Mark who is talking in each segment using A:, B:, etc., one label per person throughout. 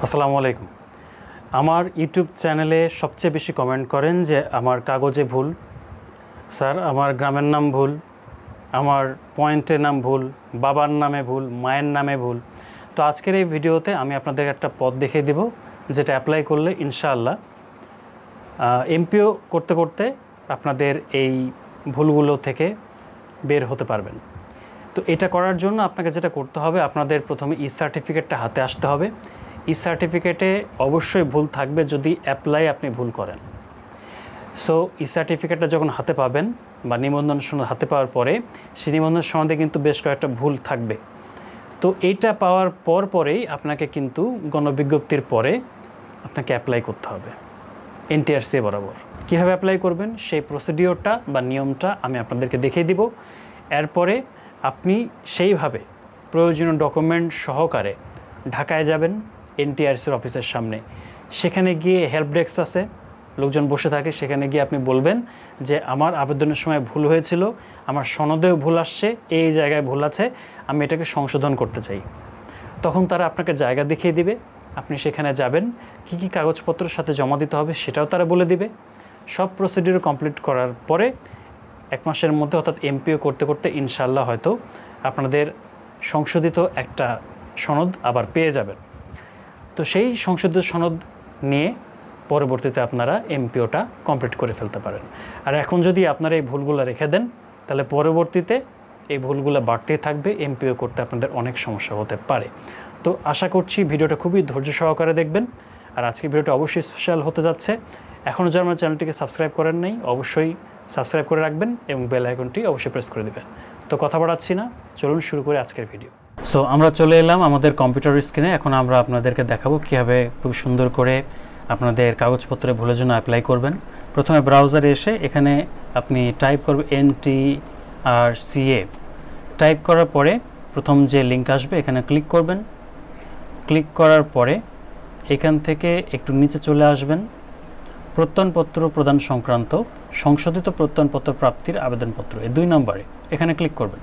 A: আসসালামু আলাইকুম। আমার ইউটিউব চ্যানেলে সবচেয়ে বেশি কমেন্ট করেন যে আমার কাগজে ভুল, স্যার আমার গ্রামের নাম ভুল, আমার পয়েন্টের নাম ভুল, বাবার নামে ভুল, মায়ের নামে ভুল। তো আজকের এই ভিডিওতে আমি আপনাদের একটা পথ দেখিয়ে দেব, যেটা অ্যাপ্লাই করলে ইনশাআল্লাহ এমপিও করতে করতে আপনাদের এই ভুলগুলো থেকে বের হতে পারবেন। তো এটা করার জন্য আপনাকে যেটা করতে হবে, আপনাদের প্রথমে ই সার্টিফিকেটটা হাতে আসতে হবে। ই সার্টিফিকেটে অবশ্যই ভুল থাকবে যদি অ্যাপ্লাই আপনি ভুল করেন। সো ই সার্টিফিকেটটা যখন হাতে পাবেন বা নিবন্ধন সনদ হাতে পাওয়ার পরে সেই নিবন্ধন সনদে কিন্তু বেশ কয়েকটা ভুল থাকবে। তো এইটা পাওয়ার পরেই আপনাকে কিন্তু গণবিজ্ঞপ্তির পরে আপনাকে অ্যাপ্লাই করতে হবে এনটিআরসি বরাবর। কীভাবে অ্যাপ্লাই করবেন সেই প্রসিডিওরটা বা নিয়মটা আমি আপনাদেরকে দেখিয়ে দিব। এরপরে আপনি সেইভাবে প্রয়োজনীয় ডকুমেন্ট সহকারে ঢাকায় যাবেন এনটিআরসির অফিসের সামনে। সেখানে গিয়ে হেল্প ডেস্ক আছে, লোকজন বসে থাকে, সেখানে গিয়ে আপনি বলবেন যে আমার আবেদনের সময় ভুল হয়েছিল, আমার সনদেও ভুল আসছে, এই জায়গায় ভুল আছে, আমি এটাকে সংশোধন করতে চাই। তখন তারা আপনাকে জায়গা দেখিয়ে দিবে, আপনি সেখানে যাবেন, কি কি কাগজপত্রের সাথে জমা দিতে হবে সেটাও তারা বলে দিবে। সব প্রসিডিওর কমপ্লিট করার পরে 1 মাসের মধ্যে অর্থাৎ এমপিও করতে করতে ইনশাআল্লাহ হয়তো আপনাদের সংশোধিত একটা সনদ আবার পেয়ে যাবেন। তো সেই সংশোধিত সনদ নিয়ে পরবর্তীতে আপনারা এমপিওটা কমপ্লিট করে ফেলতে পারেন। আর এখন যদি আপনারা এই ভুলগুলো রেখে দেন তাহলে পরবর্তীতে এই ভুলগুলো বাড়তেই থাকবে, এমপিও করতে আপনাদের অনেক সমস্যা হতে পারে। তো আশা করছি ভিডিওটা খুবই ধৈর্য সহকারে দেখবেন। আর আজকে ভিডিওটা অবশ্যই স্পেশাল হতে যাচ্ছে। এখনও যারা আমার চ্যানেলটিকে সাবস্ক্রাইব করেন নাই অবশ্যই সাবস্ক্রাইব করে রাখবেন এবং বেল আইকনটি অবশ্যই প্রেস করে দেবেন। তো কথা বাড়াচ্ছি না, চলুন শুরু করে আজকের ভিডিও। সো আমরা চলে এলাম আমাদের কম্পিউটার স্ক্রিনে। এখন আমরা আপনাদেরকে দেখাবো কীভাবে খুব সুন্দর করে আপনাদের কাগজপত্রে ভুলের জন্য অ্যাপ্লাই করবেন। প্রথমে ব্রাউজারে এসে এখানে আপনি টাইপ করবেন NTRCA। টাইপ করার পরে প্রথম যে লিঙ্ক আসবে এখানে ক্লিক করবেন। ক্লিক করার পরে এখান থেকে একটু নিচে চলে আসবেন, প্রত্যয়নপত্র প্রদান সংক্রান্ত সংশোধিত প্রত্যয়নপত্র প্রাপ্তির আবেদনপত্র, এই 2 নম্বরে এখানে ক্লিক করবেন।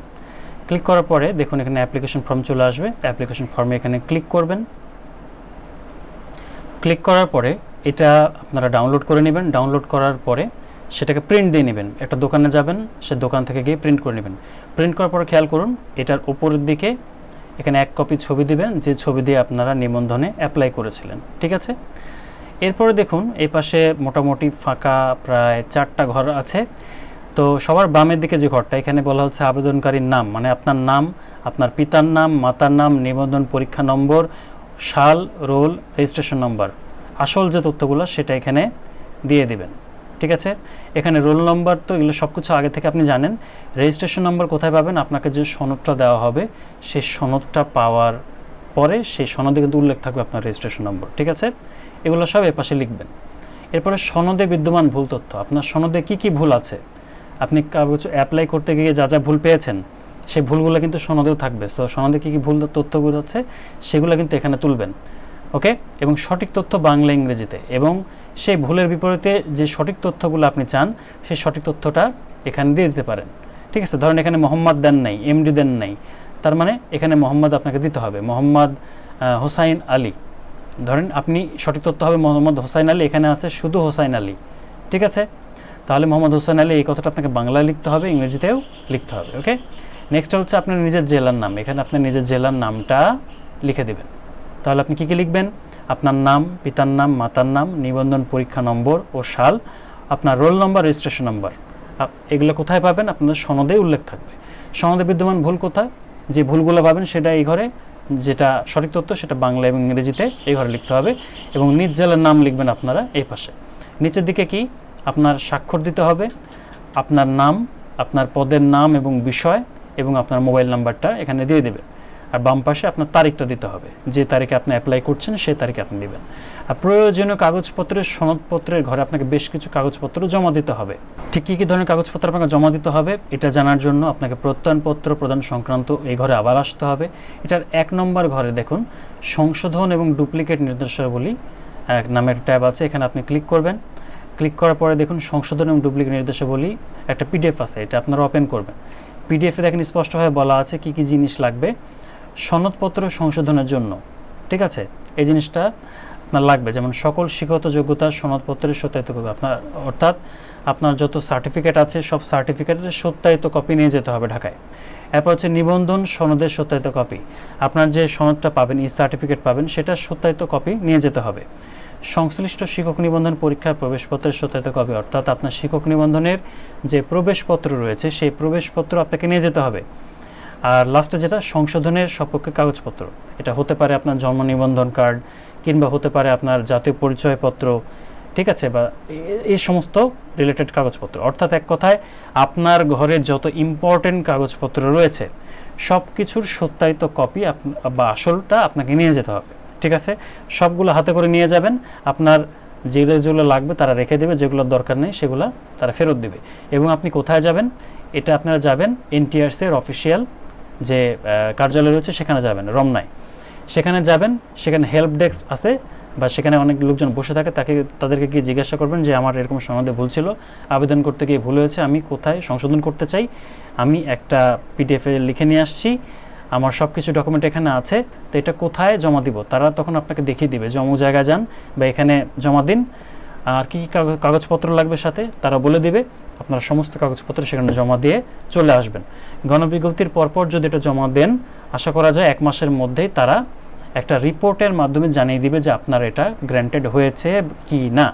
A: ক্লিক করার পরে দেখুন এখানে অ্যাপ্লিকেশন ফর্ম চলে আসবে। অ্যাপ্লিকেশন ফর্মে এখানে ক্লিক করবেন। ক্লিক করার পরে এটা আপনারা ডাউনলোড করে নেবেন। ডাউনলোড করার পরে সেটাকে প্রিন্ট দিয়ে নেবেন। একটা দোকানে যাবেন, সে দোকান থেকে গিয়ে প্রিন্ট করে নেবেন। প্রিন্ট করার পরে খেয়াল করুন এটার উপরের দিকে এখানে 1 কপি ছবি দিবেন, যে ছবি দিয়ে আপনারা নিবন্ধনে অ্যাপ্লাই করেছিলেন। ঠিক আছে, এরপরে দেখুন এই পাশে মোটামুটি ফাঁকা প্রায় 4টা ঘর আছে। তো সবার বামের দিকে যে ঘরটা, এখানে বলা হচ্ছে আবেদনকারীর নাম, মানে আপনার নাম, আপনার পিতার নাম, মাতার নাম, নিবন্ধন পরীক্ষা নম্বর, সাল, রোল, রেজিস্ট্রেশন নম্বর, আসল যে তথ্যগুলো সেটা এখানে দিয়ে দিবেন। ঠিক আছে, এখানে রোল নম্বর তো এগুলো সব কিছু আগে থেকে আপনি জানেন। রেজিস্ট্রেশন নম্বর কোথায় পাবেন, আপনাকে যে সনদটা দেওয়া হবে সেই সনদটা পাওয়ার পরে সেই সনদে কিন্তু উল্লেখ থাকবে আপনার রেজিস্ট্রেশন নম্বর। ঠিক আছে, এগুলো সব এপাশে লিখবেন। এরপরে সনদে বিদ্যমান ভুল তথ্য, আপনার সনদে কি কি ভুল আছে, আপনি কাগজ অ্যাপ্লাই করতে গিয়ে যা যা ভুল পেয়েছেন সেই ভুলগুলো কিন্তু সনদেও থাকবে। সো সনদে কী কী ভুল তথ্যগুলো আছে সেগুলো কিন্তু এখানে তুলবেন। ওকে, এবং সঠিক তথ্য বাংলা ইংরেজিতে, এবং সেই ভুলের বিপরীতে যে সঠিক তথ্যগুলো আপনি চান সেই সঠিক তথ্যটা এখানে দিয়ে দিতে পারেন। ঠিক আছে, ধরেন এখানে মোহাম্মদ দেন নাই, MD দেন নাই, তার মানে এখানে মোহাম্মদ আপনাকে দিতে হবে, মোহাম্মদ হোসাইন আলী। ধরেন আপনি সঠিক তথ্য হবে মোহাম্মদ হোসাইন আলী, এখানে আছে শুধু হোসাইন আলী। ঠিক আছে, তাহলে মোহাম্মদ হোসেন আলী এই কথাটা আপনাকে বাংলায় লিখতে হবে, ইংরেজিতেও লিখতে হবে। ওকে, নেক্সট হচ্ছে আপনার নিজের জেলার নাম। এখানে আপনার নিজের জেলার নামটা লিখে দেবেন। তাহলে আপনি কী কী লিখবেন, আপনার নাম, পিতার নাম, মাতার নাম, নিবন্ধন পরীক্ষা নম্বর ও সাল, আপনার রোল নম্বর, রেজিস্ট্রেশন নম্বর। এগুলো কোথায় পাবেন, আপনাদের সনদে উল্লেখ থাকবে। সনদে বিদ্যমান ভুল কোথায়, যে ভুলগুলো পাবেন সেটা এই ঘরে, যেটা সঠিক তথ্য সেটা বাংলা এবং ইংরেজিতে এই ঘরে লিখতে হবে। এবং নিজ জেলার নাম লিখবেন আপনারা এই পাশে। নিচের দিকে কি আপনার স্বাক্ষর দিতে হবে, আপনার নাম, আপনার পদের নাম এবং বিষয়, এবং আপনার মোবাইল নাম্বারটা এখানে দিয়ে দেবে। আর বাম পাশে আপনার তারিখটা দিতে হবে, যে তারিখে আপনি অ্যাপ্লাই করছেন সেই তারিখে আপনি দেবেন। আর প্রয়োজনীয় কাগজপত্রের সনদপত্রের ঘরে আপনাকে বেশ কিছু কাগজপত্র জমা দিতে হবে। ঠিক কী কী ধরনের কাগজপত্র আপনাকে জমা দিতে হবে এটা জানার জন্য আপনাকে প্রত্যয়নপত্র প্রদান সংক্রান্ত এই ঘরে আবার আসতে হবে। এটার 1 নম্বর ঘরে দেখুন সংশোধন এবং ডুপ্লিকেট নির্দেশাবলী নামের ট্যাব আছে, এখানে আপনি ক্লিক করবেন। ক্লিক করার পরে দেখুন সংশোধন এবং ডুপ্লিকেট নির্দেশাবলী একটা PDF আছে, এটা আপনারা ওপেন করবেন। PDF-এ দেখেন স্পষ্টভাবে বলা আছে কি কি জিনিস লাগবে সনদপত্র সংশোধনের জন্য। ঠিক আছে, এই জিনিসটা আপনার লাগবে। যেমন সকল শিক্ষাগত যোগ্যতা সনদপত্রের সত্যায়িত কপি, আপনার অর্থাৎ আপনার যত সার্টিফিকেট আছে সব সার্টিফিকেটের সত্যায়িত কপি নিয়ে যেতে হবে ঢাকায়। এরপর হচ্ছে নিবন্ধন সনদের সত্যায়িত কপি, আপনার যে সনদটা পাবেন, ই সার্টিফিকেট পাবেন, সেটা সত্যায়িত কপি নিয়ে যেতে হবে। সংশ্লিষ্ট শিক্ষক নিবন্ধন পরীক্ষার প্রবেশপত্রের সত্যায়িত কপি, অর্থাৎ আপনার শিক্ষক নিবন্ধনের যে প্রবেশপত্র রয়েছে সেই প্রবেশপত্র আপনাকে নিয়ে যেতে হবে। আর লাস্টে যেটা সংশোধনের সপক্ষে কাগজপত্র, এটা হতে পারে আপনার জন্ম নিবন্ধন কার্ড কিংবা হতে পারে আপনার জাতীয় পরিচয়পত্র, ঠিক আছে, বা এই সমস্ত রিলেটেড কাগজপত্র। অর্থাৎ এক কথায় আপনার ঘরে যত ইম্পর্টেন্ট কাগজপত্র রয়েছে সব কিছুর সত্যায়িত কপি বা আসলটা আপনাকে নিয়ে যেতে হবে, ঠিক আছে। সবগুলো হাতে করে নিয়ে যাবেন, আপনার যেগুলো লাগবে তারা রেখে দেবে, যেগুলোর দরকার নেই সেগুলো তারা ফেরত দেবে। এবং আপনি কোথায় যাবেন, এটা আপনারা যাবেন এনটিআরসি এর অফিসিয়াল যে কার্যালয় রয়েছে সেখানে যাবেন, রমনায়। সেখানে যাবেন, সেখানে হেল্প ডেস্ক আছে বা সেখানে অনেক লোকজন বসে থাকে, তাদেরকে গিয়ে জিজ্ঞাসা করবেন যে আমার এরকম সনদে ভুল ছিল, আবেদন করতে গিয়ে ভুল হয়েছে, আমি কোথায় সংশোধন করতে চাই, আমি একটা পিডিএফে লিখে নিয়ে আসছি, আমার সব কিছু ডকুমেন্ট এখানে আছে, তো এটা কোথায় জমা দিব। তারা তখন আপনাকে দেখিয়ে দিবে যে অমুক জায়গায় যান বা এখানে জমা দিন, আর কী কী কাগজপত্র লাগবে সাথে তারা বলে দিবে। আপনারা সমস্ত কাগজপত্র সেখানে জমা দিয়ে চলে আসবেন। গণবিজ্ঞপ্তির পরপর যদি এটা জমা দেন, আশা করা যায় 1 মাসের মধ্যেই তারা একটা রিপোর্টের মাধ্যমে জানিয়ে দিবে যে আপনার এটা গ্র্যান্টেড হয়েছে কি না।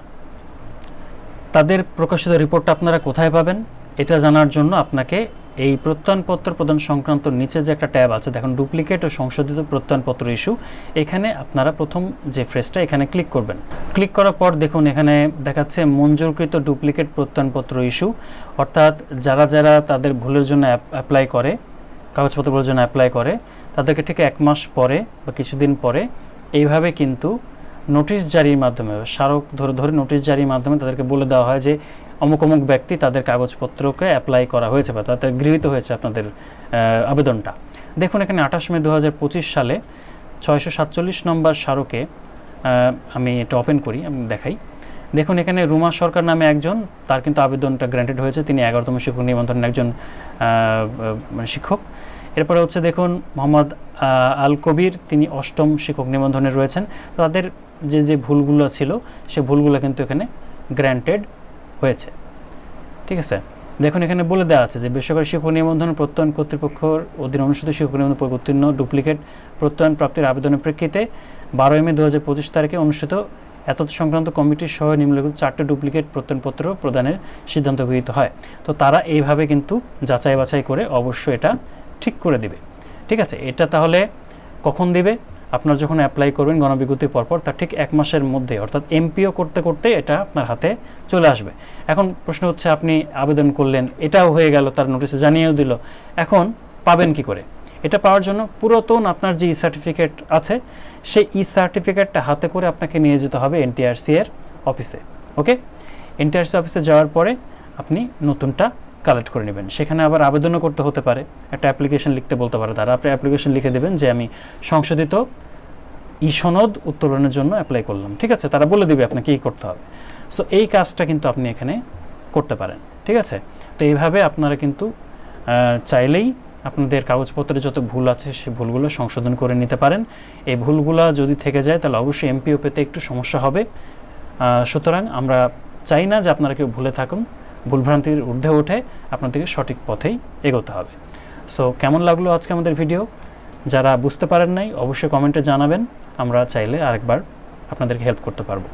A: তাদের প্রকাশিত রিপোর্টটা আপনারা কোথায় পাবেন, এটা জানার জন্য আপনাকে এই প্রত্যয়নপত্র প্রদান সংক্রান্ত নিচে যে একটা ট্যাব আছে দেখুন, ডুপ্লিকেট ও সংশোধিত প্রত্যয়নপত্র ইস্যু, এখানে আপনারা প্রথম যে ফ্রেজটা এখানে ক্লিক করবেন। ক্লিক করার পর দেখুন এখানে দেখাচ্ছে মঞ্জুরকৃত ডুপ্লিকেট প্রত্যয়নপত্র ইস্যু, অর্থাৎ যারা তাদের ভুলের জন্য অ্যাপ্লাই করে, কাগজপত্র ভুলের জন্য অ্যাপ্লাই করে, তাদেরকে ঠিক 1 মাস পরে বা কিছুদিন পরে এইভাবে কিন্তু নোটিশ জারির মাধ্যমে, স্মারক ধরে নোটিশ জারির মাধ্যমে তাদেরকে বলে দেওয়া হয় যে অমুক অমুক ব্যক্তি তাদের কাগজপত্রকে অ্যাপ্লাই করা হয়েছে বা তাদের গৃহীত হয়েছে আপনাদের আবেদনটা। দেখুন এখানে 28 মে 2025 সালে 647 নম্বর স্মারকে আমি এটা ওপেন করি, আমি দেখাই। দেখুন এখানে রুমা সরকার নামে একজন, তার কিন্তু আবেদনটা গ্র্যান্টেড হয়েছে, তিনি 11তম শিক্ষক নিবন্ধনের একজন শিক্ষক। এরপরে হচ্ছে দেখুন মোহাম্মদ আল কবির, তিনি 8ম শিক্ষক নিবন্ধনে রয়েছেন। তাদের যে ভুলগুলো ছিল সে ভুলগুলো কিন্তু এখানে গ্র্যান্টেড হয়েছে, ঠিক আছে। দেখুন এখানে বলে দেওয়া আছে যে বেসরকারি শিক্ষক নিবন্ধন প্রত্যয়ন কর্তৃপক্ষের অধীন অনুষ্ঠিত শিক্ষক নিবন্ধন উত্তীর্ণ ডুপ্লিকেট প্রত্যয়ন প্রাপ্তির আবেদনের প্রেক্ষিতে 12 মে 2025 তারিখে অনুষ্ঠিত এত সংক্রান্ত কমিটির সহ নিম্নলিখিত 4টে ডুপ্লিকেট প্রত্যয়নপত্র প্রদানের সিদ্ধান্ত গৃহীত হয়। তো তারা এইভাবে কিন্তু যাচাই বাছাই করে অবশ্যই এটা ঠিক করে দিবে, ঠিক আছে। এটা তাহলে কখন দিবে, আপনার যখন অ্যাপ্লাই করবেন গণবিজ্ঞপ্তির পরপর, তার ঠিক 1 মাসের মধ্যে, অর্থাৎ এমপিও করতে করতে এটা আপনার হাতে চলে আসবে। এখন প্রশ্ন হচ্ছে আপনি আবেদন করলেন, এটাও হয়ে গেল, তার নোটিশে জানিয়েও দিল, এখন পাবেন কি করে? এটা পাওয়ার জন্য পুরাতন আপনার যে ই সার্টিফিকেট আছে সেই ই সার্টিফিকেটটা হাতে করে আপনাকে নিয়ে যেতে হবে এনটিআরসি এর অফিসে। ওকে, এনটিআরসি অফিসে যাওয়ার পরে আপনি নতুনটা কালেক্ট করে নেবেন। সেখানে আবার আবেদনও করতে হতে পারে, একটা অ্যাপ্লিকেশন লিখতে বলতে পারে তারা, আপনি অ্যাপ্লিকেশন লিখে দেবেন যে আমি সংশোধিত ই সনদ উত্তোলনের জন্য অ্যাপ্লাই করলাম, ঠিক আছে। তারা বলে দেবে আপনাকে কী করতে হবে। সো এই কাজটা কিন্তু আপনি এখানে করতে পারেন, ঠিক আছে। তো এইভাবে আপনারা কিন্তু চাইলেই আপনাদের কাগজপত্রে যত ভুল আছে সেই ভুলগুলো সংশোধন করে নিতে পারেন। এই ভুলগুলো যদি থেকে যায় তাহলে অবশ্যই এমপিও পেতে একটু সমস্যা হবে। সুতরাং আমরা চাই না যে আপনারা কেউ ভুলে থাকুন, ভুলভ্রান্তির ঊর্ধ্বে উঠে আপনাদেরকে সঠিক পথেই এগোতে হবে। সো কেমন লাগলো আজকে আমাদের ভিডিও? যারা বুঝতে পারেন নাই অবশ্যই কমেন্টে জানাবেন, আমরা চাইলে আরেকবার আপনাদেরকে হেল্প করতে পারবো।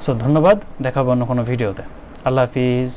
A: সো ধন্যবাদ, দেখা হবে অন্য কোনো ভিডিওতে। আল্লাহ হাফিজ।